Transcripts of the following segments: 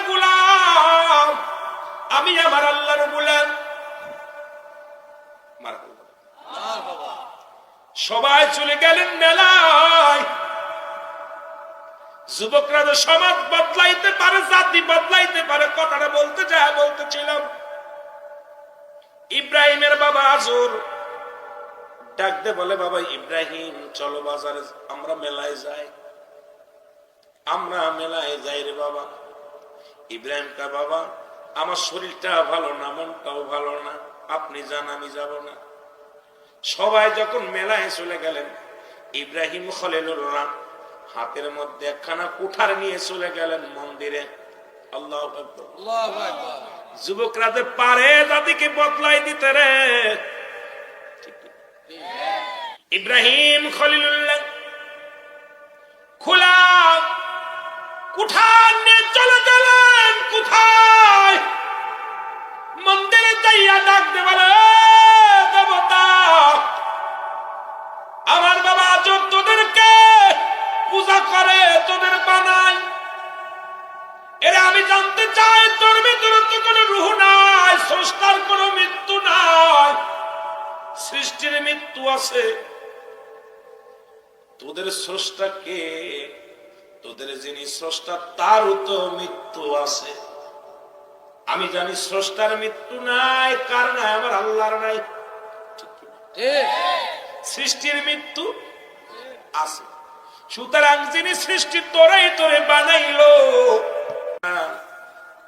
গোলাম, আমি আমার আল্লাহর গোলাম। সবাই চলে গেলেন মেলায়। যুবকরা তো সমাজ বদলাইতে পারে, জাতি বদলাইতে পারে, কথাটা বলতে যায় বলতেছিলাম। ইব্রাহিমের বাবা আজর ডাকতে বলে, বাবা ইব্রাহিম চলো বাজারে, আমরা মেলায় যাই। আমরা মেলায় যাই রে বাবা। ইব্রাহিম কা বাবা আমার শরীরটা ভালো না, মনটাও ভালো না, আপনি যান, আমি যাব না। সবাই যখন মেলায় চলে গেলেন, ইব্রাহিম খলিলুল্লাহ হাতের মধ্যে একখানা কুঠার নিয়ে চলে গেলেন মন্দিরে। আল্লাহু আকবার, আল্লাহু আকবার। যুবকরা যে পারে জাতিকে বদলাই দিতে রে। ইব্রাহিম খলিলুল্লাহ খোলা কুঠার নিয়ে চলে গেলেন। কোথায়? মন্দিরে যাইয়া ডাকতে বলে, দেবতা আমার বাবা আজব তোদেরকে পূজা করে, তোদের বানায়। এরা আমি জানতে চাই তোর ভিতরে তো কোনো রূহ নাই, স্রষ্টার কোনো মৃত্যু নাই, সৃষ্টির মৃত্যু আছে। তোদের স্রষ্টা কে? তোদের যিনি স্রষ্টা তারও তো মৃত্যু আছে। আমি জানি স্রষ্টার মৃত্যু নাই, কার নাই? আমার আল্লাহর নাই। সৃষ্টির মৃত্যু আছে। সুতরাং যিনি সৃষ্টি তোরাই তোরে বানাইলো,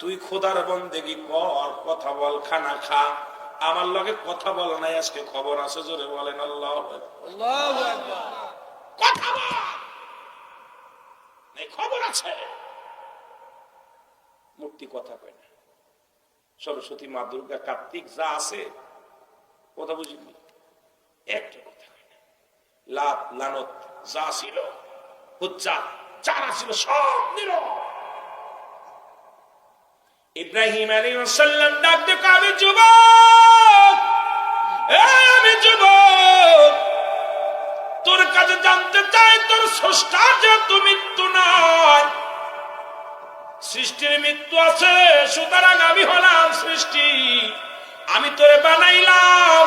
তুই খোদার বন্দেগি কর, কথা বল, খানা খা। আমার লগে কথা বল নাই, আজকে খবর আছে, জোরে বলেন আল্লাহু আকবার। কথা বল, খবর আছে। মূর্তি কথা কয় না। সরস্বতী, মা দুর্গা, কার্তিক যা আছে কথা বুঝিনি, একটা কথা কয় না। লাত লানত যা ছিল, হুজ্জা যারা ছিল সব নিল। ইব্রাহিম আলাইহিস সালাম ডাক দিয়ে কয়, আমি যুবক, আমি যুবক, তোর কাছে জানতে চাই তোর স্রষ্টার যেহেতু মৃত্যু নাই, সৃষ্টির মৃত্যু আছে, সুতরাং আমি হলাম সৃষ্টি, আমি তোরে বানাইলাম।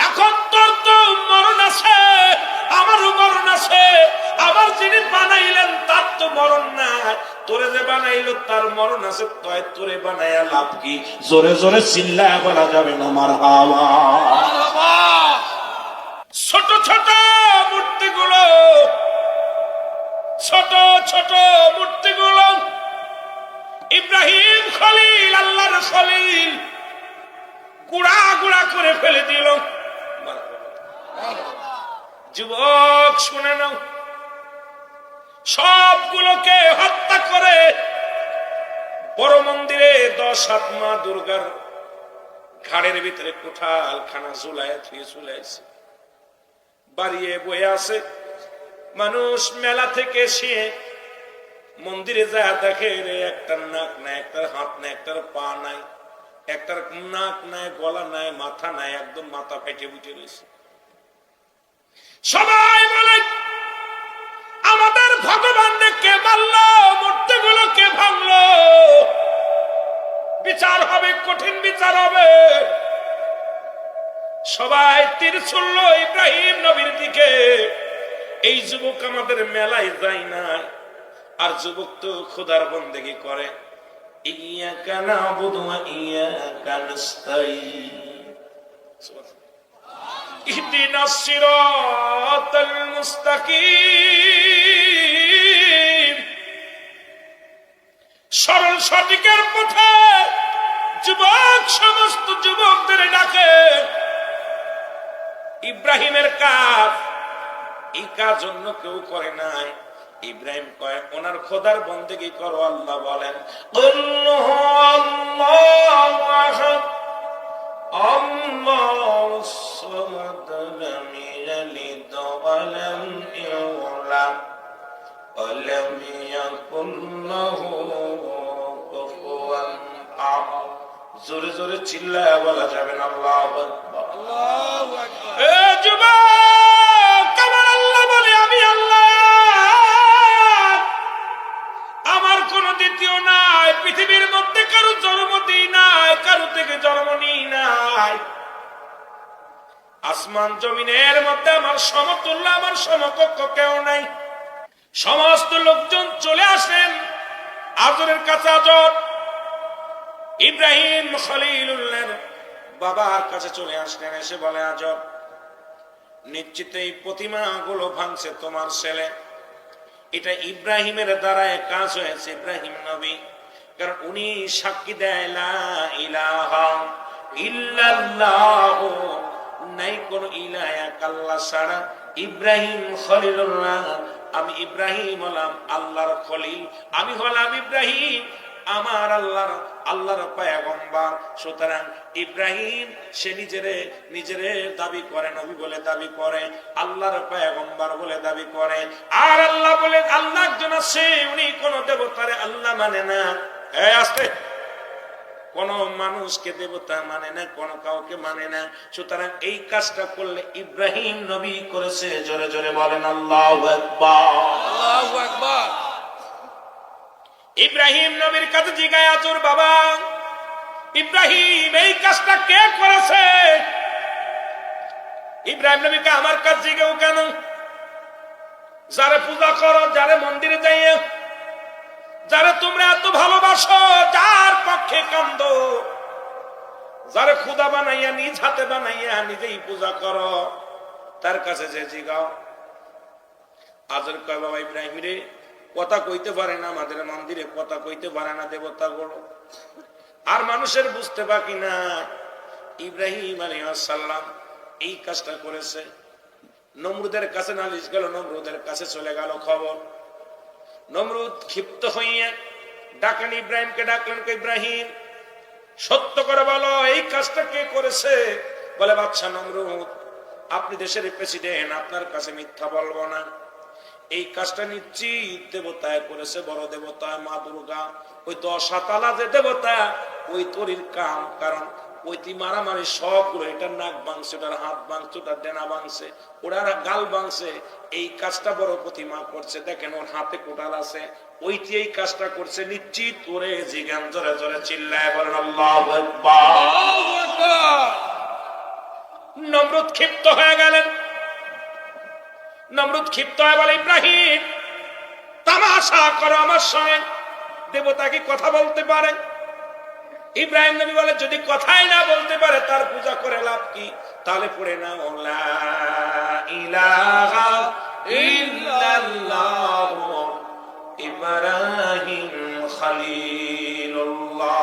এখন তোর তো মরণ আছে, আমারও মরণ আছে। আবার যিনি বানাইলেন তার তো মরণ নাই, তোরে যে বানাইলো তার মরণ আছে। তাই তোরে বানাইয়া লাভ কি? জোরে জোরে চিল্লায়া বলা যাবে না মারহাবা। ছোট ছোট মূর্তিগুলো, ছোট ছোট মূর্তিগুলো ইব্রাহিম খলিল, আল্লাহর খলিল, গুড়া গুড়া করে ফেলে দিল। যুবক শুনে নাও, সবগুলোকে হত্যা করে বড় মন্দিরে 10 হাত মা দুর্গার ঘাড়ের ভিতরে কোঠাল খানা ঝুলায় থুয়ে ঝুলাইছে, বাড়িয়ে বয়ে আছে। মানুষ মেলা থেকে এসে মন্দিরে যায় দেখে রে, একটার নাক নাই, একটার হাত নাই, একটার পা নাই, একটার নাক নাই, গলা নাই, মাথা নাই, একদম মাথা ফেটে বুঝে রয়েছে। সবাই বলে আমাদের ভগবান কে মারলো, মূর্তিগুলো কে ভাঙলো, বিচার হবে, কঠিন বিচার হবে। সবাই তীর ছুড়লো ইব্রাহিম নবীর দিকে। এই যুবক আমাদের মেলায় যায় না, আর যুবক তো খোদার বন্দেগি করে। ইয়াকা নাবুদু ওয়া ইয়াকা নাস্তাঈন, ইহদিনাস সিরাতাল মুস্তাকিম, সরল সঠিকের পথে যুবক সমস্ত যুবকদের ডাকে। ইব্রাহিমের কাজ, এই কাজ অন্য কেউ করে নাই। ইব্রাহিম কয় ওনার খোদার বন্দেগি করো। আল্লাহ বলেন আল্লাহু আল্লাহু আহাদ আল্লাহুস সামাদ লাম ইয়ালিদ ওয়া লাম ইউলাদ ওয়া লাম ইয়াকুল লাহু কুফুয়ান আহাদ। জোরে জোরে চিল্লায়া বলা যাবে না আল্লাহু আকবার, আল্লাহু আকবার। এ যুবক, আমার আল্লাহ বলে আমি আল্লাহ, আমার কোন দ্বিতীয় নাই। পৃথিবী আসমান জমিনের মধ্যে আমার সমতুল্য, আমার সমকক্ষ কেউ নাই। সমস্ত লোকজন চলে আসেন আজরের কাছে। আজর ইব্রাহিম খলিলুল্লাহর বাবার কাছে চলে আসলেন, এসে বলে, আজর নিশ্চিত এই প্রতিমা গুলো ভাঙছে তোমার ছেলে। এটা ইব্রাহিমের দ্বারা কাজ হয়েছে, ইব্রাহিম নবী, কারণ উনি সাক্ষী দেয় লা ইলাহা ইল্লাল্লাহ, নাই কোন ইলাহ এক আল্লাহ ছাড়া। ইব্রাহিম খলিলুল্লাহ, আমি ইব্রাহিম হলাম আল্লাহর খলিল, আমি হলাম ইব্রাহিম আমার আল্লাহর পয়গম্বর। সুতরাং ইব্রাহিম সে নিজেরে দাবি করে, নবী বলে দাবি করে, আল্লাহর পয়গম্বর বলে দাবি করে। আর আল্লাহ বলে, আল্লাহ একজন আছে, উনি কোন দেবতারে আল্লাহ মানে না। আসতে কোন মানুষকে দেবতা মানে না, কোন কাউকে মানে না। সুতরাং এই কাজটা করলে ইব্রাহিম নবী করেছে। জোরে জোরে বলেন আল্লাহু আকবার, আল্লাহু আকবার। ইব্রাহিম নবীর কাছে জিজ্ঞাসা, তোর বাবা ইব্রাহিম এই কাজটা কে করেছে? ইব্রাহিম নবীকে আমার কাছে জিজ্ঞাসা কেন? যারে পূজা করো, যারে মন্দিরে যাইয়ে, যারে তোমরা এত ভালোবাসো, যার পক্ষে কান্দ, যারে খুদা বানাইয়া নিজ হাতে বানাইয়া নিজেই পূজা করো, তার কাছে যে জিগাও। আজর কয়, বাবা ইব্রাহিম রে কথা কইতে পারে না, আমাদের মন্দিরে কথা কইতে পারে না দেবতা গুলো, আর মানুষের বুঝতে বাকি না। ইব্রাহিম আলাইহিস সালাম এই কাজটা করেছে। নমরুদের কাছে নালিশ গেল, নমরুদের কাছে চলে গেল খবর। নমরুদ ক্ষিপ্ত হইয়া ডাকেন ইব্রাহিমকে, ডাকলেন, ইব্রাহিম সত্য করে বলো এই কাজটা কে করেছে? বলে, বাদশা নমরুদ, আপনি দেশের প্রেসিডেন্ট, আপনার কাছে মিথ্যা বলবো না। এই কাজটা নিশ্চিত দেবতায় করেছে, বড় দেবতা মা দুর্গা, ওই 10 তালা যে দেবতা, ওই তরির কাম। কারণ ওইটি মারামারি সবগুলো, এটার নাক ভাঙছে, ওটার হাত ভাঙছে, ওটার ডেনা ভাঙছে, ওটার গাল ভাঙছে। এই কাজটা বড় প্রতিমা করছে, দেখেন ওর হাতে কোটাল আছে, ওইটি এই কাজটা করছে নিশ্চিত। ওরে জিগান জোরে জোরে চিল্লায় বলেন আল্লাহু আকবার। নমরুদ ক্ষিপ্ত হয়ে গেলেন। নমরুদ ক্ষিপ্ত হয়ে বলে, ইব্রাহিম তামাশা করো আমার সঙ্গে, দেবতা কি কথা বলতে পারে? ইব্রাহিম নবী বলে, যদি কথাই না বলতে পারে তার পূজা করে লাভ কি? তাহলে পড়ে না লা ইলাহা ইল্লাল্লাহ ইব্রাহিম খলিলুল্লাহ।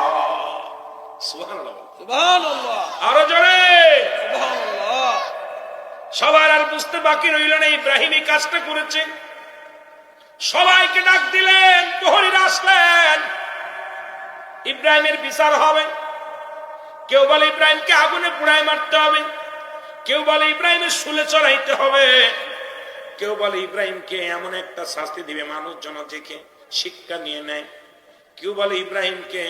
সুবহানাল্লাহ, সুবহানাল্লাহ, আরো জোরে সুবহানাল্লাহ। সবার আর বুঝতে বাকি রইল না, ইব্রাহিম এই কাজটা করেছে। সবাইকে ডাক দিলেন, প্রহরীরা আসলেন, ইব্রাহিমের বিচার হবে। কেউ বলে ইব্রাহিমকে আগুনে পুড়ায় মারতে হবে, কেউ বলে ইব্রাহিমের শুলে চড়াইতে হবে, কেউ বলে ইব্রাহিমকে এমন একটা শাস্তি দিবে মানুষজন দেখে শিক্ষা নিয়ে নেয়, কেউ বলে ইব্রাহিমকে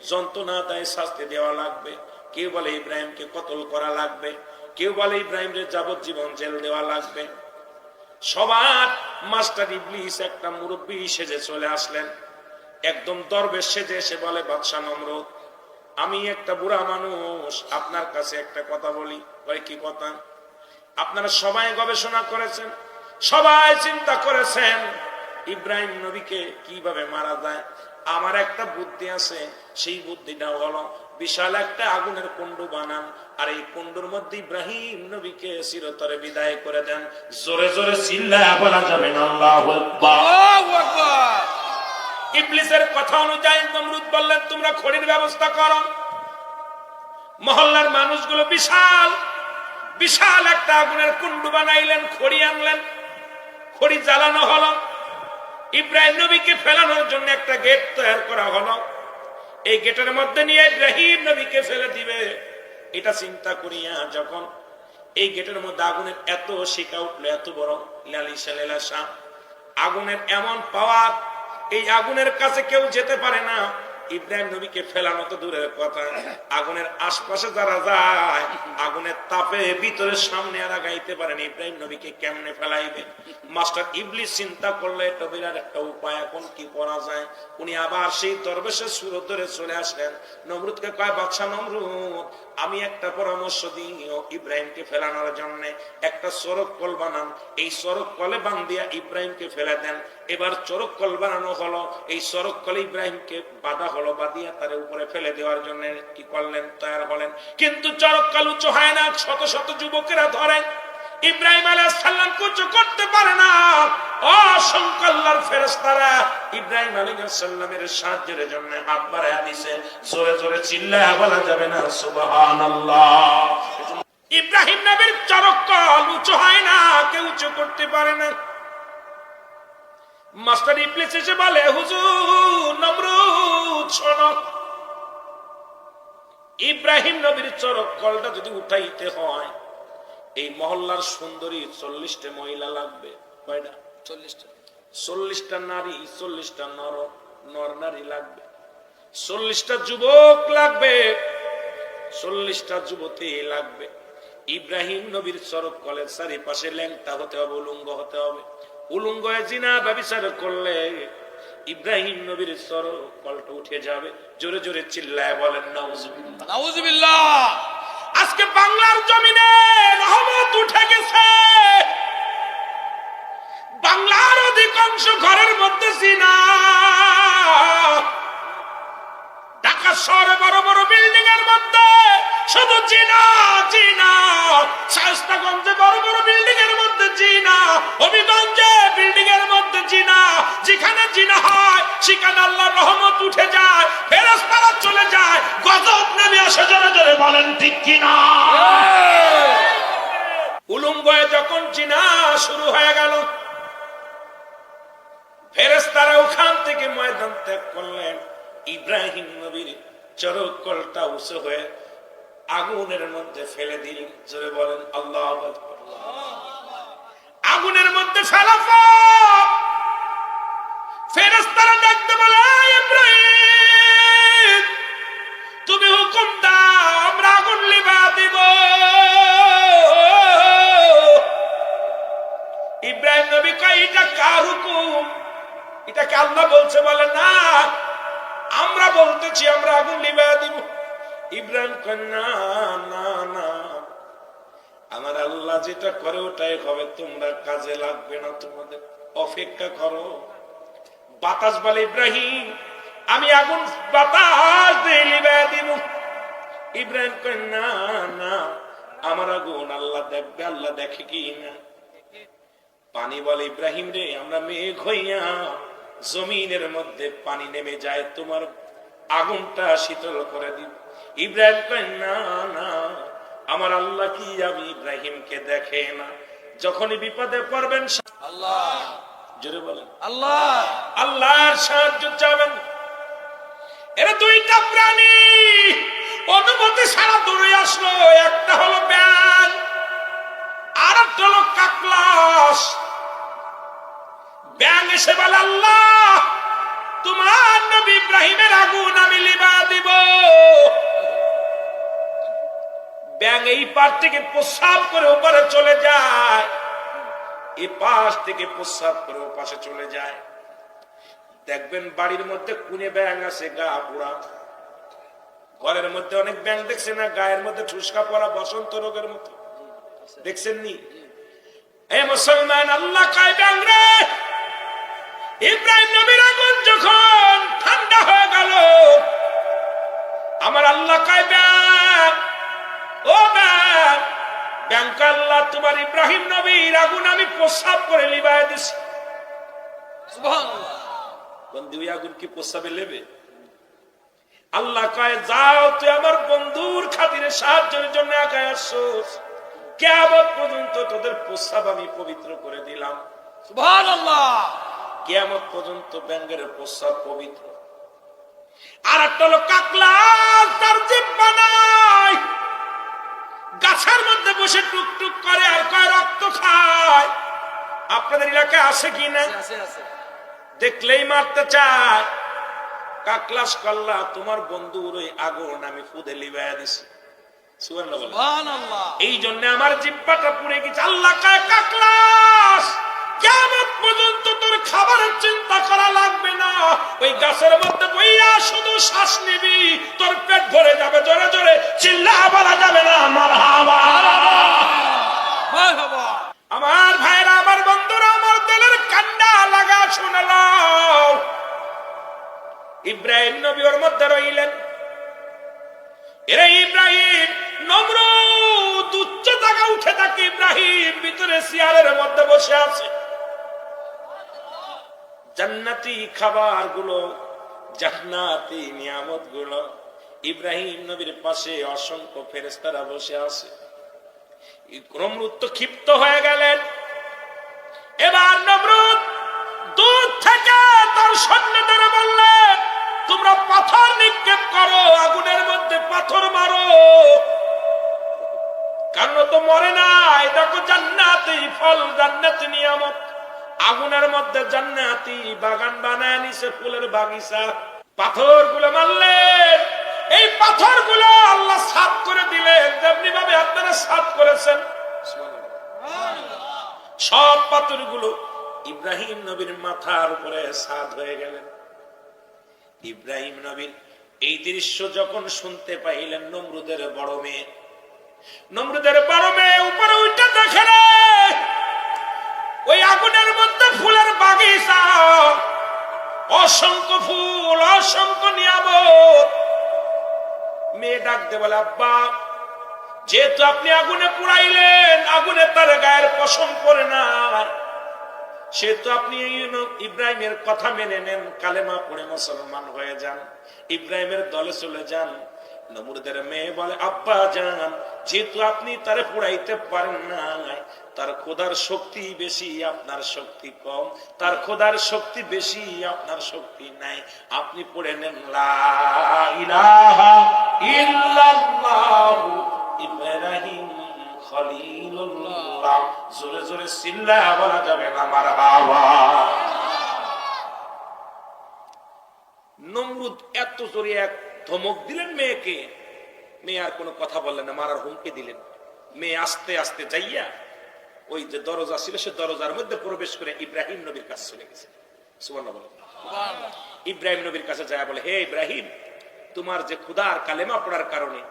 যন্ত্রণা দেয় শাস্তি দেওয়া লাগবে, কেউ বলে ইব্রাহিমকে কতল করা লাগবে, কেউ বলে ইব্রাহিমের যাবজ্জীবন জেল দেওয়া লাগবে। সবার মাস্টার ইবলিস একটা মুরব্বী সেজে চলে আসলেন, একদম দরবেশ সেজে এসে বলে, বাদশা নমরুদ, আমি একটা বুড়া মানুষ, আপনার কাছে একটা কথা বলি। বলে, কি কথা? আপনারা সবাই গবেষণা করেছেন, সবাই চিন্তা করেছেন ইব্রাহিম নবীকে কিভাবে মারা যায়। আমার একটা বুদ্ধি আছে, সেই বুদ্ধিটা হলো বিশাল একটা আগুনের কুণ্ড বানান, আর এই কুণ্ডুর মধ্যে ইব্রাহিম নবীকে চিরতরে বিদায় করে দেন। জোরে জোরে চিল্লায়া বলা যাবে না আল্লাহু আকবার, আল্লাহু আকবার। ইবলিসের কথা অনুযায়ী নমরুদ বললেন, তোমরা খড়ির ব্যবস্থা করো। মহল্লার মানুষগুলো বিশাল বিশাল একটা আগুনের কুণ্ড বানাইলেন, খড়ি আনলেন, খড়ি জ্বালানো হলো। ইব্রাহিম নবীকে ফেলানোর জন্য একটা গেট তৈরি করা হলো। এই গেটের মধ্যে নিয়ে ইব্রাহিম নবীকে ফেলে দিবে। এটা চিন্তা করিয়া যখন এই গেটের মধ্যে আগুনের এত শিখা উঠলো, এত বড় লালিশা, আগুনের এমন পাওয়ার, এই আগুনের কাছে কেউ যেতে পারে না। ইব্রাহিম নবীকে ফেলানো তো দূরের কথা, আগুনের আশপাশে যারা যায় আগুনের তাপে ভিতরে সামনে আর আগাইতে পারেন, ইব্রাহিম নবীকে কেমনে ফেলাইবে? মাস্টার ইবলিস চিন্তা করলে এটা বিরাট একটা উপায়, এখন কি করা যায়? উনি আবার সেই দরবেশের সুরত ধরে চলে আসলেন। নমরুদকে কয়, বাদশা নমরুদ, আমি একটা পরামর্শ দিই ইব্রাহিমকে ফেলানোর জন্য, একটা চরক কল বানান, এই চরক কলে বান্ধিয়া ইব্রাহিমকে ফেলে দেন। এবার চরক কল বানানো হলো, এই চরক কলে ইব্রাহিমকে বাঁধা হলো, বাঁধিয়া তার উপরে ফেলে দেওয়ার জন্য কি করলেন, তৈরি হলেন। কিন্তু চরক কল উঁচু হয় না, শত শত যুবকেরা ধরেন, ইব্রাহিম আলাইহিস সালাম কিছু করতে পারে না। অসংখ্য আল্লাহর ফেরেশতারা ইব্রাহিম আলাইহিস সালামের সাহায্যের জন্য হাত বাড়ায় দিয়েছে। জোরে জোরে চিল্লায়া বলা যাবে না সুবহানাল্লাহ? ইব্রাহিম নবীর চরক কল উঁচু হয় না, কেউ উঁচু করতে পারে না। মাস্টার ইবলিস এসে বলে, হুজুর নমরুদ শোনো, ইব্রাহিম নবীর চরক কলটা যদি উঠাইতে হয়, এই মহল্লার সুন্দরী 40টা মহিলা লাগবে। কয়টা? 40টা। 40টা নারী, 40টা নর নারী লাগবে, 40টা যুবক লাগবে, 40টা যুবতী লাগবে। ইব্রাহিম নবীর চরক কলের চারিপাশে ল্যাংটা হতে হবে, উলঙ্গ হতে হবে। উলঙ্গ হয়ে জিনা ব্যভিচার করলে ইব্রাহিম নবীর চরক কলটা উঠে যাবে। জোরে জোরে চিল্লায় বলেন নাউজুবিল্লাহ, নাউজুবিল্লাহ। আজকে বাংলার জমিনে রহমত উঠে গেছে, বাংলার অধিকাংশ ঘরের মধ্যে জিনা। ঢাকা শহরে বড় বড় বিল্ডিং এর মধ্যে শুধু জিনা জিনা, শায়েস্তাগঞ্জে বড় বড় বিল্ডিং এর মধ্যে জিনা, হবিগঞ্জে বিল্ডিং এর মধ্যে জিনা। যেখানে জিনা হয় সেখানে আল্লাহর রহমত উঠে যায়, ফেরেশতারা চলে যায়, গজব নেমে আসে। জোরে জোরে বলেন ঠিক কিনা? উলঙ্গয়ে যখন জিনা শুরু হয়ে গেল, ফেরেশতারা ওখান থেকে ময়দান ত্যাগ করলেন। ইব্রাহিম নবীর চরক কলটা উঁচু হয়ে আগুনের মধ্যে ফেলে দিল। জোরে বলেন আল্লাহু আকবার। আগুনের মধ্যে ফেলা পর ফেরেশতারা ডাকতে বলে, ইব্রাহিম তুমি হুকুম দাও, আমরা আগুন লিভা দিব। ইব্রাহিম নবী কয়, এটা কার হুকুম? এটা কি আল্লাহ বলছে? বলে না, আমরা বলতেছি আমরা আগুন লিভা দিব। ইব্রাহিম কয়, না না না, আমার আল্লাহ যেটা করে ওটাই হবে, তোমরা কাজে লাগবে না, তোমাদের অপেক্ষা করো। বাতাস বলে, ইব্রাহিম আমি আগুন বাতাস দিয়ে লিভা দিব। ইব্রাহিম কয়, না না, আমার আগুন আল্লাহ দেখবে, আল্লাহ দেখে কি না? পানি বলে, ইব্রাহিম রে, আমরা মেঘ হইয়া জমিনের মধ্যে পানি নেমে যায়, তোমার আগুনটা শীতল করে দিব। ইব্রাহিম কয়, না না, আমার আল্লাহ কি আমি ইব্রাহিমকে দেখে না? যখনই বিপদে পড়বেন আল্লাহ, জোরে বলেন আল্লাহ, আল্লাহর সাহায্য চাবেন। এরা দুইটা প্রাণী অনুমতি ছাড়া দৌড়ে আসলো। একটা হলো ব্যাঙ, আর একটা হলো কাকলাস। ব্যাঙ এসে বলে, আল্লাহ তোমার নবী ইব্রাহিমের আগুন আমি লিভা দিব। ব্যাঙ এই পার থেকে প্রস্রাব করে ওপারে চলে যায়, এই পাশ থেকে প্রস্রাব করে ও পাশে চলে যায়। দেখবেন বাড়ির মধ্যে কোনে ব্যাঙ আছে, গা পোড়া। ঘরের মধ্যে অনেক ব্যাঙ দেখছে না, গায়ের মধ্যে ঠুসকা পড়া বসন্ত রোগের মতো, দেখছেন নি? এ মুসলমান, আল্লাহ কয়, ব্যাঙ রে, ইব্রাহিম নবীর আগুন যখন ঠান্ডা হয়ে গেল, আমার আল্লাহ কয়, ব্যাঙ ও ব্যাঙ, ব্যাঙ কয়, আল্লাহ তোমার ইব্রাহিম নবীর আগুন আমি প্রস্রাব করে লিভায় দিছি। সুবহানাল্লাহ। বন্ধু, আগুন কি প্রস্রাবে লেবে? আল্লাহ কয়, যাও, তুই আমার বন্ধুর খাতিরে সাহায্যের জন্য আগায় আসছিস, কিয়ামত পর্যন্ত তোদের প্রস্রাব আমি পবিত্র করে দিলাম। সুবহানাল্লাহ। কিয়ামত পর্যন্ত ব্যাঙের প্রস্রাব পবিত্র। আর একটা হলো কাকলা, তার জিহ্বা নাই, গাছের মধ্যে বসে টুকটুক করে আর কয় রক্ত খায়। আপনাদের এলাকায় আছে কিনা? দেখলেই মারতে চায়। কাকলাস কাল্লা তোমার বন্ধুর ওই আগুন আমি ফুদে লিবাইয়া দিছি। সুবহানাল্লাহ। এই জন্য আমার জিহ্বাটা পুড়ে গেছে। আল্লাহ কয় কাকলাস কিয়ামত পর্যন্ত তোর খাবারের চিন্তা করা লাগবে না, ওই গাছের মধ্যে বইয়া শুধু শ্বাস নিবি, তোর পেট ভরে যাবে। জোরে জোরে চিল্লা বলা যাবে না মারহাবা। মারহাবা। আমার ভাইরা, আমার বন্ধুরা, আমার দিলের কান্ডা লাগা শুনে নাও। ইব্রাহিম নবী ওর মধ্যে রইলেন। এরে ইব্রাহিম, নমরুদ উচ্চ জায়গা উঠে থাকে, ইব্রাহিম ভিতরে চেয়ারের মধ্যে বসে আছে। জান্নাতি খাবার গুলো, জান্নাতি নিয়ামত গুলো, ইব্রাহিম নবীর পাশে অসংখ্য ফেরেশতারা বসে আছে। নমরুদ তো ক্ষিপ্ত হয়ে গেলেন। এবার নমরুদ দূর থেকে তার সৈন্যদের বললেন, তোমরা পাথর নিক্ষেপ করো, আগুনের মধ্যে পাথর মারো, কারণ তো মরে নাই। দেখো জান্নাতি ফল, জান্নাতি নিয়ামত, আগুনের মধ্যে জান্নাতি বাগান বানায় নিছে, ফুলের বাগিচা। পাথর গুলো মারলেন, এই পাথর গুলো আল্লাহ সাফ করে দিলেন, যেমনি ভাবে আপনারা সাফ করেছেন। সব পাথর গুলো ইব্রাহিম নবীর মাথার উপরে সাদ হয়ে গেলেন। ইব্রাহিম নবীর এই দৃশ্য যখন শুনতে পাইলেন, নমরুদের বড় মেয়ে উপরে উঠে দেখেন ওই আগুনের মধ্যে ফুলের বাগিচা, অসংখ্য ফুল, অসংখ্য নিয়ামত। মেয়ে ডাকতে বলে, আব্বা, যেহেতু আপনি আগুনে পুড়াইলেন, আগুনে তার গায়ের পশম পড়ে না, সেহেতু আপনি ইব্রাহিমের কথা মেনে নেন, কালেমা পড়ে মুসলমান হয়ে যান, ইব্রাহিমের দলে চলে যান। নমরুদের মেয়ে বলে, আব্বা জান, যেহেতু আপনি তারে পুড়াইতে পারেন না, তার খোদার শক্তি বেশি, আপনার শক্তি কম, তার খোদার শক্তি বেশি, আপনার শক্তি নাই, আপনি পড়ে নেন লা ইলাহা ইল্লাল্লাহু ইব্রাহিম খলিলুল্লাহ। জোরে জোরে চিল্লা বলা যাবে না মারহাবা। নমরুদ এত জোরে এক ধমক দিলেন মেয়েকে, মেয়ে আর কোনো কথা বললেন না, মারার হুমকি দিলেন। মেয়ে আস্তে আস্তে যাইয়া ওই যে দরজা ছিল, সে দরজার মধ্যে প্রবেশ করে ইব্রাহিম নবীর কাছে চলে গেছে। সুবহানাল্লাহ। ইব্রাহিম নবীর কাছে যায়, বলে, হে ইব্রাহিম, তোমার যে খুদার কালেমা পড়ার কারণে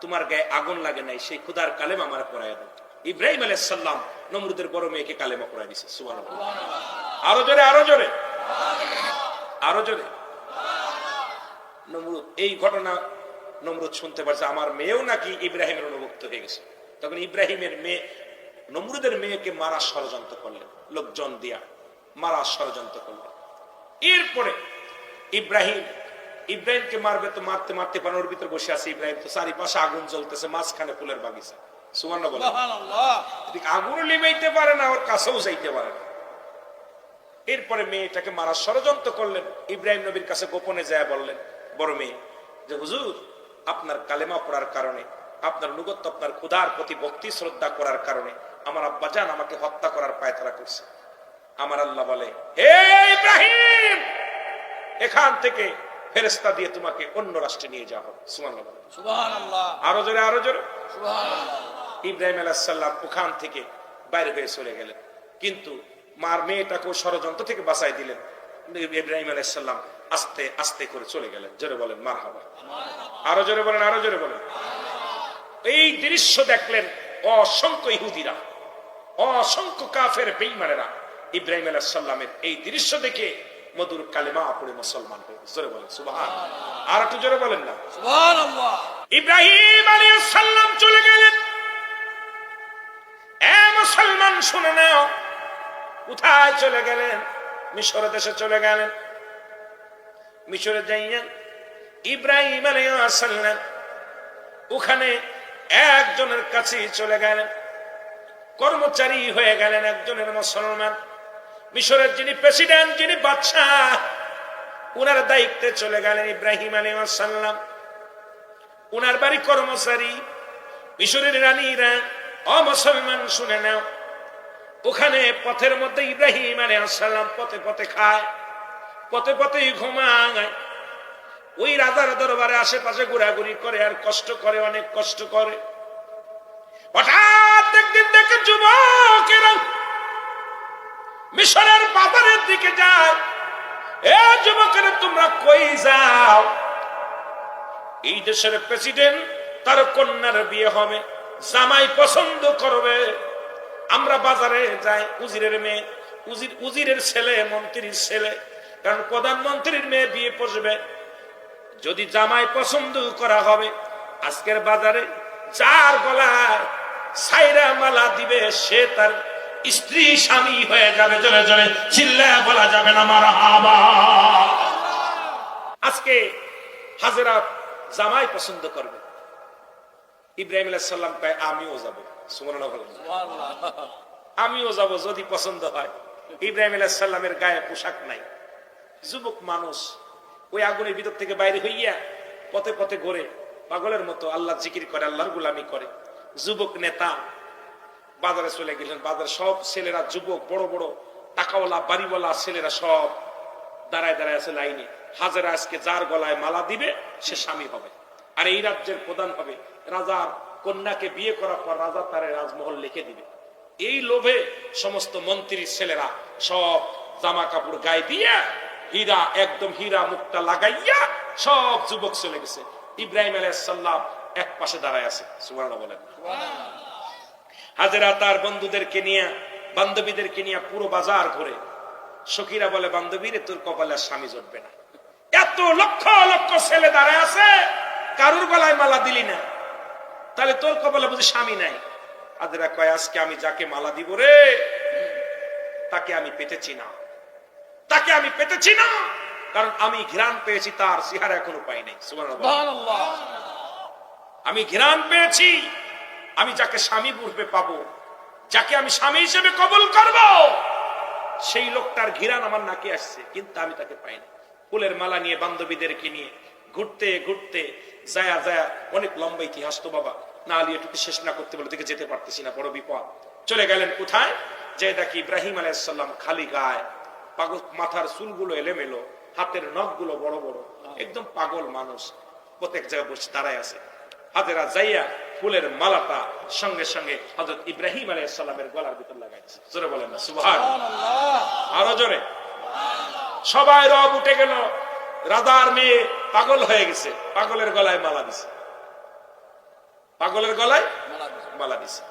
তোমার গায়ে আগুন লাগে নাই, সেই খুদার কালেমা আমার পড়ায় দাও। ইব্রাহিম আলাইহিস সালাম নমরুদের বড় মেয়েকে কালেমা পড়ায় দিয়েছে। সুবহানাল্লাহ। আরো জোরে, আরো জোরে, আরো জোরে। নমরুদ এই ঘটনা নমরুদ শুনতে পারছে, আমার মেয়েও নাকি ইব্রাহিমের অনুভুক্ত হয়ে গেছে। তখন ইব্রাহিমের মেয়ে নমরুদের মেয়েকে মারা ষড়যন্ত্র করলেন, লোকজন দিয়া মারা ষড়যন্ত্র করলেন। এরপরে ইব্রাহিমকে মারবে তো মারতে মারতে পানোর ভিতরে বসে আছে ইব্রাহিম, তো চারিপাশে আগুন জ্বলতেছে, মাঝখানে ফুলের বাগিচা। সুবহানাল্লাহ। আগুন লিমাইতে পারে না, ওর কাছেও যাইতে পারে না। এরপরে মেয়েটাকে মারার ষড়যন্ত্র করলেন। ইব্রাহিম নবীর কাছে গোপনে যায় বললেন, বড় মেয়ে, যে হুজুর, আপনার কালেমা পড়ার কারণে, আপনার অনুগত্য, আপনার খুদার প্রতি ভক্তি শ্রদ্ধা করার কারণে আমার আব্বা জান আমাকে হত্যা করার পায়তারা করছে। আমার আল্লাহ বলে, হে ইব্রাহিম, এখান থেকে ফেরেশতা দিয়ে তোমাকে অন্য রাষ্ট্রে নিয়ে যাওয়া হবে। সুবহানাল্লাহ। আরো জোরে, আরো জোরে। ইব্রাহিম আলাইহিস সালাম ওখান থেকে বাইরে হয়ে চলে গেলেন, কিন্তু মার মেয়েটাকে ষড়যন্ত্র থেকে বাঁচাই দিলেন। ইব্রাহিম আলাইহিস সালাম আস্তে আস্তে করে চলে গেলেন। জোরে বলেন মারহাবা। আরো জোরে বলেন, আরো জোরে বলেন। এই দৃশ্য দেখলেন অসংখ্য ইহুদিরা, অসংখ্য কাফের বেঈমানেরা। ইব্রাহিম আলাইহিস সালামের এই দৃশ্য দেখে মধুর কালেমা পড়ে মুসলমান হয়ে গেছে। জোরে বলেন সুবহানাল্লাহ। আর একটু জোরে বলেন না সুবহানাল্লাহ। ইব্রাহিম আলাইহিস সালাম চলে গেলেন। এ মুসলমান শুনে নাও, কোথায় চলে গেলেন? মিশর দেশে চলে গেলেন। মিশরে যাইয়া ইব্রাহিম আলাইহিস সালাম ওখানে একজনের কাছে চলে গেলেন, কর্মচারী হয়ে গেলেন একজনের মুসলমান। মিশরের যিনি প্রেসিডেন্ট, যিনি বাদশাহ, উনার দায়িত্বে চলে গেলেন ইব্রাহিম আলাইহিস সালাম। উনার বাড়ি কর্মচারী। মিশরের রানীরা, ও মুসলমান শুনে নাও, ওখানে পথের মধ্যে ইব্রাহিম আলাইহিস সালাম পথে পথে খায়, পথে পথে ঘুমায়। ওই রাজার দরবারে আশেপাশে ঘোরাঘুরি করে আর কষ্ট করে, অনেক কষ্ট করে। হঠাৎ একদিন দেখে যুবকেরা মিশরের বাজারের দিকে যায়। এ যুবকেরা তোমরা কই যাও? এই দেশের প্রেসিডেন্ট, তার কন্যার বিয়ে হবে, জামাই পছন্দ করবে, আমরা বাজারে যাই। উজিরের মেয়ে, উজিরের ছেলে, মন্ত্রীর ছেলে, কারণ প্রধানমন্ত্রীর মেয়ে বিয়ে পড়বে, যদি জামাই পছন্দ করা হবে, আজকের বাজারে যার গলায় সাইরা মালা দিবে সে তার স্ত্রী স্বামী হয়ে যাবে। জোরে জোরে চিল্লায়া বলা যাবে না মারহাবা। আজকে হাজেরা জামাই পছন্দ করবে। ইব্রাহিম আলাইহিস সালাম কয় আমিও যাব। সুবহানাল্লাহ, আমিও যাব যদি পছন্দ হয়। ইব্রাহিম আলাইহিস সালামের গায়ে পোশাক নাই, যুবক মানুষ, ওই আগুনের ভিতর থেকে বাইরে হইয়া পথে পথে ঘুরে পাগলের মতো আল্লাহ জিকির করে, আল্লাহর গোলামি করে। যুবক নেতা বাজারে চলে গেলেন। বাজারে সব ছেলেরা, যুবক, বড় বড় টাকাওয়ালা বাড়িওয়ালা ছেলেরা সব দাঁড়ায় দাঁড়ায় আছে লাইনে। হাজেরা আজকে যার গলায় মালা দিবে সে স্বামী হবে, আর এই রাজ্যের প্রধান হবে। রাজার কন্যাকে বিয়ে করার পর রাজা তার রাজমহল লিখে দিবে। এই লোভে সমস্ত মন্ত্রীর ছেলেরা সব জামা কাপড় গায়ে দিয়ে হীরা, একদম হীরা মুক্তা লাগাইয়া সব যুবক চলে গেছে। ইব্রাহিম আলাইহিস সালাম এক পাশে দাঁড়ায় আছে। সুবহানাল্লাহ বলেন। হাজেরা তার বন্ধুদেরকে নিয়ে, বান্ধবীদেরকে নিয়ে পুরো বাজার ঘুরে। সখীরা বলে, বান্ধবীরে তোর কপালে স্বামী জুটবে না, এত লক্ষ লক্ষ ছেলে দাঁড়ায় আছে, কারুর গলায় মালা দিলি না, তাহলে তোর কপালে বুঝি স্বামী নাই। হাজেরা কয়, আজকে আমি যাকে মালা দিব রে, তাকে আমি পেতেছি না, তাকে আমি পেতেছি না, কারণ আমি ঘ্রাণ পেয়েছি, তার চেহারা এখনো পাই নাই। সুবহানাল্লাহ, আমি ঘ্রাণ পেয়েছি, আমি যাকে স্বামী রূপে পাবো, যাকে আমি স্বামী হিসেবে কবুল করব, সেই লোকটার ঘ্রাণ আমার নাকে আসছে, কিন্তু আমি তাকে পাই না। ফুলের মালা নিয়ে বান্ধবীদেরকে নিয়ে ঘুরতে ঘুরতে যায়া যায়া, অনেক লম্বা ইতিহাস তো বাবা, না হলে এটুকু শেষ না করতে বলে দিকে যেতে পারতেছি না, বড় বিপদ। চলে গেলেন কোথায়? যে দেখি ইব্রাহিম আলাইহিস সালাম খালি গায়, পাগল, মাথার চুলগুলো এলোমেলো, হাতের নখগুলো বড় বড়, একদম পাগল মানুষ, প্রত্যেক জায়গায় বসে দাঁড়ায় আছে। হাজেরা যাইয়া ফুলের মালাটা সঙ্গে সঙ্গে হযরত ইব্রাহিম আলাইহিস সালামের গলার ভিতর লাগাইছে। জোরে বলেন না সুবহানাল্লাহ, আরো জোরে। সবাই রব উঠে গেল, রাজার মেয়ে পাগল হয়ে গেছে, পাগলের গলায় মালা দিছে, পাগলের গলায় মালা দিছে।